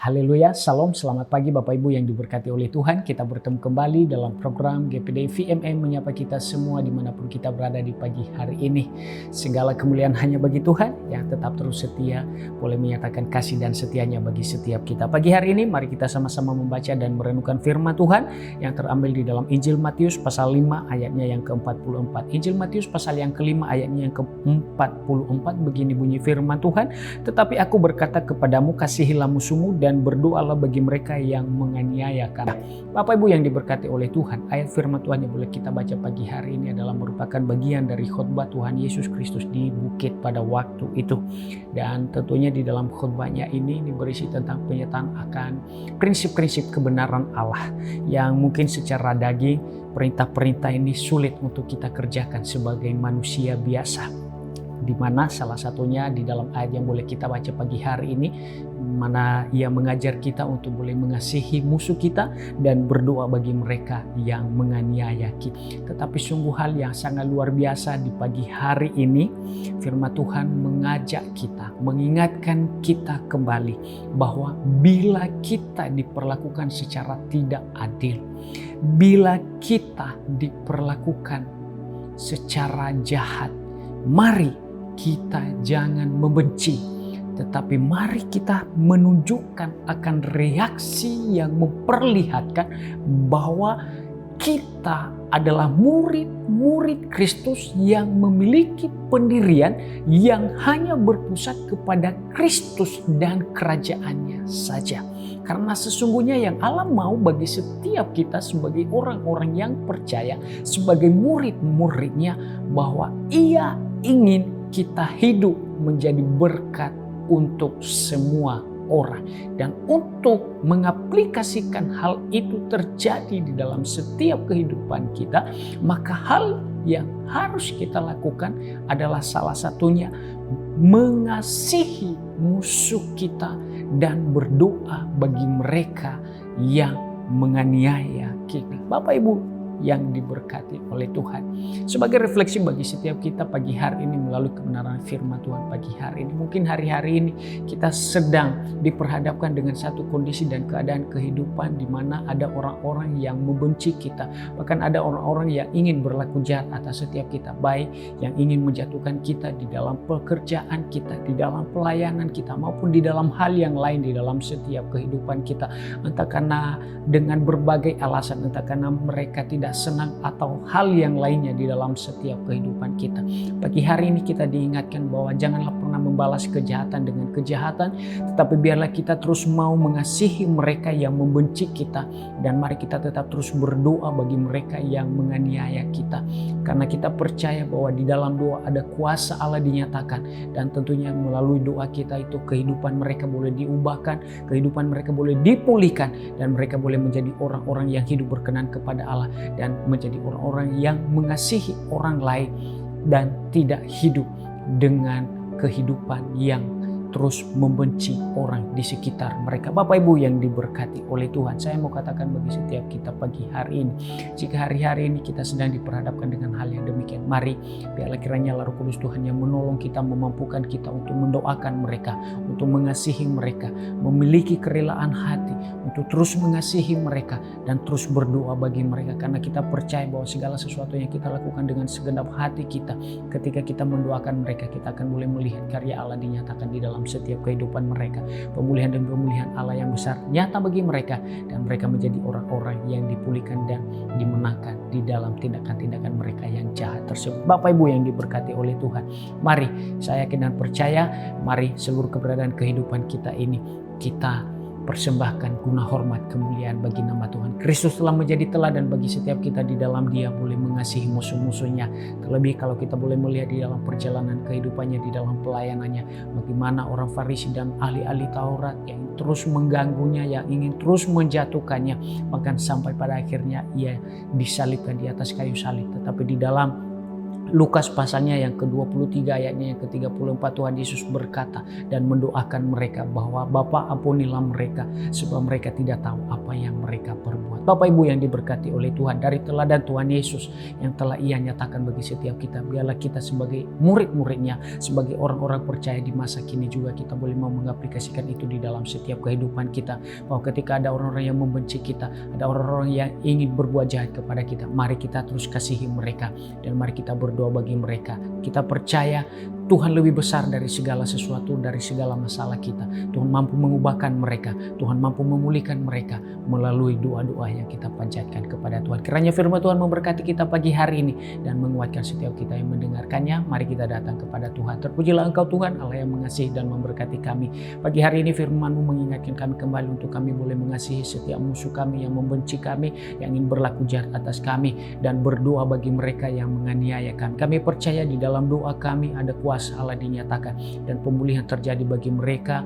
Haleluya, Salam, selamat pagi Bapak Ibu yang diberkati oleh Tuhan. Kita bertemu kembali dalam program GPD VMM menyapa kita semua dimanapun kita berada di pagi hari ini. Segala kemuliaan hanya bagi Tuhan yang tetap terus setia, boleh menyatakan kasih dan setianya bagi setiap kita. Pagi hari ini mari kita sama-sama membaca dan merenungkan firman Tuhan yang terambil di dalam Injil Matius pasal 5 ayatnya yang ke-44. Injil Matius pasal yang ke-5 ayatnya yang ke-44, begini bunyi firman Tuhan. Tetapi aku berkata kepadamu, kasihilah musuhmu dan berdoalah bagi mereka yang menganiaya kamu. Bapak Ibu yang diberkati oleh Tuhan, ayat firman Tuhan yang boleh kita baca pagi hari ini adalah merupakan bagian dari khotbah Tuhan Yesus Kristus di bukit pada waktu itu. Dan tentunya di dalam khotbahnya ini berisi tentang penyataan akan prinsip-prinsip kebenaran Allah yang mungkin secara daging perintah-perintah ini sulit untuk kita kerjakan sebagai manusia biasa. Di mana salah satunya di dalam ayat yang boleh kita baca pagi hari ini, mana ia mengajar kita untuk boleh mengasihi musuh kita dan berdoa bagi mereka yang menganiaya kita. Tetapi sungguh hal yang sangat luar biasa di pagi hari ini, firman Tuhan mengajak kita, mengingatkan kita kembali bahwa bila kita diperlakukan secara tidak adil, bila kita diperlakukan secara jahat, mari kita jangan membenci, tetapi mari kita menunjukkan akan reaksi yang memperlihatkan bahwa kita adalah murid-murid Kristus yang memiliki pendirian yang hanya berpusat kepada Kristus dan kerajaannya saja. Karena sesungguhnya yang Allah mau bagi setiap kita sebagai orang-orang yang percaya, sebagai murid-muridnya, bahwa Ia ingin kita hidup menjadi berkat untuk semua orang. Dan untuk mengaplikasikan hal itu terjadi di dalam setiap kehidupan kita, maka hal yang harus kita lakukan adalah salah satunya mengasihi musuh kita dan berdoa bagi mereka yang menganiaya kita. Bapak Ibu yang diberkati oleh Tuhan. Sebagai refleksi bagi setiap kita pagi hari ini melalui kebenaran firman Tuhan pagi hari ini. Mungkin hari-hari ini kita sedang diperhadapkan dengan satu kondisi dan keadaan kehidupan di mana ada orang-orang yang membenci kita. Bahkan ada orang-orang yang ingin berlaku jahat atas setiap kita. Baik yang ingin menjatuhkan kita di dalam pekerjaan kita, di dalam pelayanan kita, maupun di dalam hal yang lain di dalam setiap kehidupan kita. Entah karena dengan berbagai alasan, entah karena mereka tidak senang atau hal yang lainnya di dalam setiap kehidupan kita. Pagi hari ini kita diingatkan bahwa janganlah pernah membalas kejahatan dengan kejahatan, tetapi biarlah kita terus mau mengasihi mereka yang membenci kita, dan mari kita tetap terus berdoa bagi mereka yang menganiaya kita. Karena kita percaya bahwa di dalam doa ada kuasa Allah dinyatakan, dan tentunya melalui doa kita itu kehidupan mereka boleh diubahkan, kehidupan mereka boleh dipulihkan, dan mereka boleh menjadi orang-orang yang hidup berkenan kepada Allah dan menjadi orang-orang yang mengasihi orang lain dan tidak hidup dengan kehidupan yang terus membenci orang di sekitar mereka. Bapak Ibu yang diberkati oleh Tuhan, saya mau katakan bagi setiap kita pagi hari ini, jika hari-hari ini kita sedang diperhadapkan dengan hal yang demikian, mari biarlah kiranya Roh Kudus Tuhan yang menolong kita, memampukan kita untuk mendoakan mereka, untuk mengasihi mereka, memiliki kerelaan hati untuk terus mengasihi mereka dan terus berdoa bagi mereka. Karena kita percaya bahwa segala sesuatu yang kita lakukan dengan segenap hati kita, ketika kita mendoakan mereka, kita akan boleh melihat karya Allah dinyatakan di dalam setiap kehidupan mereka. Pemulihan dan pemulihan Allah yang besar nyata bagi mereka, dan mereka menjadi orang-orang yang dipulihkan dan dimenangkan di dalam tindakan-tindakan mereka yang jahat tersebut. Bapak Ibu yang diberkati oleh Tuhan, mari saya yakin dan percaya, mari seluruh keberadaan kehidupan kita ini kita persembahkan guna hormat kemuliaan bagi nama Tuhan. Kristus telah menjadi teladan bagi setiap kita. Di dalam Dia boleh mengasihi musuh-musuhnya. Terlebih kalau kita boleh melihat di dalam perjalanan kehidupannya, di dalam pelayanannya, bagaimana orang Farisi dan ahli-ahli Taurat yang terus mengganggunya, yang ingin terus menjatuhkannya, bahkan sampai pada akhirnya ia disalibkan di atas kayu salib. Tetapi di dalam Lukas pasalnya yang ke-23 ayatnya yang ke-34 Tuhan Yesus berkata dan mendoakan mereka bahwa Bapa ampunilah mereka sebab mereka tidak tahu apa yang mereka perbuat. Bapak Ibu yang diberkati oleh Tuhan, dari teladan Tuhan Yesus yang telah Ia nyatakan bagi setiap kita, biarlah kita sebagai murid-muridnya, sebagai orang-orang percaya di masa kini juga kita boleh mau mengaplikasikan itu di dalam setiap kehidupan kita. Bahwa ketika ada orang-orang yang membenci kita, ada orang-orang yang ingin berbuat jahat kepada kita, mari kita terus kasihi mereka dan mari kita berdoa bagi mereka. Kita percaya Tuhan lebih besar dari segala sesuatu, dari segala masalah kita. Tuhan mampu mengubahkan mereka, Tuhan mampu memulihkan mereka melalui doa-doa yang kita panjatkan kepada Tuhan. Kiranya firman Tuhan memberkati kita pagi hari ini dan menguatkan setiap kita yang mendengarkannya. Mari kita datang kepada Tuhan. Terpujilah Engkau Tuhan, Allah yang mengasihi dan memberkati kami. Pagi hari ini firman-Mu mengingatkan kami kembali untuk kami boleh mengasihi setiap musuh kami yang membenci kami, yang ingin berlaku jahat atas kami, dan berdoa bagi mereka yang menganiaya kami. Kami percaya di dalam doa kami ada kuasa Allah dinyatakan dan pemulihan terjadi bagi mereka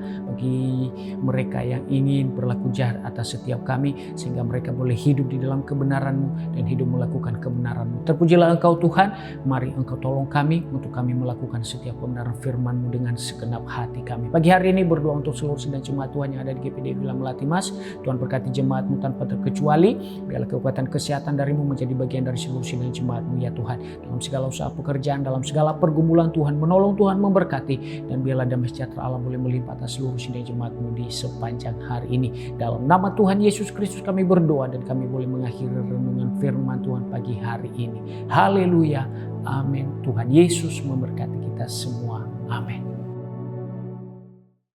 yang ingin berlaku jahat atas setiap kami, sehingga mereka boleh hidup di dalam kebenaran-Mu dan hidup melakukan kebenaran-Mu. Terpujilah Engkau Tuhan, mari Engkau tolong kami untuk kami melakukan setiap kebenaran firman-Mu dengan segenap hati kami. Pagi hari ini berdoa untuk seluruh sidang jemaat Tuhan yang ada di GPD Villa Melati Mas. Tuhan berkati jemaat-Mu tanpa terkecuali, biarlah kekuatan kesehatan dari-Mu menjadi bagian dari seluruh sidang jemaat-Mu ya Tuhan. Dalam segala usaha pekerjaan, dalam segala pergumulan Tuhan menolong, Tuhan memberkati, dan biarlah damai sejahtera Allah boleh melimpah atas seluruh sidang jemaat-Mu di sepanjang hari ini. Dalam nama Tuhan Yesus Kristus kami berdoa dan kami boleh mengakhiri renungan firman Tuhan pagi hari ini. Haleluya, amin. Tuhan Yesus memberkati kita semua, amin.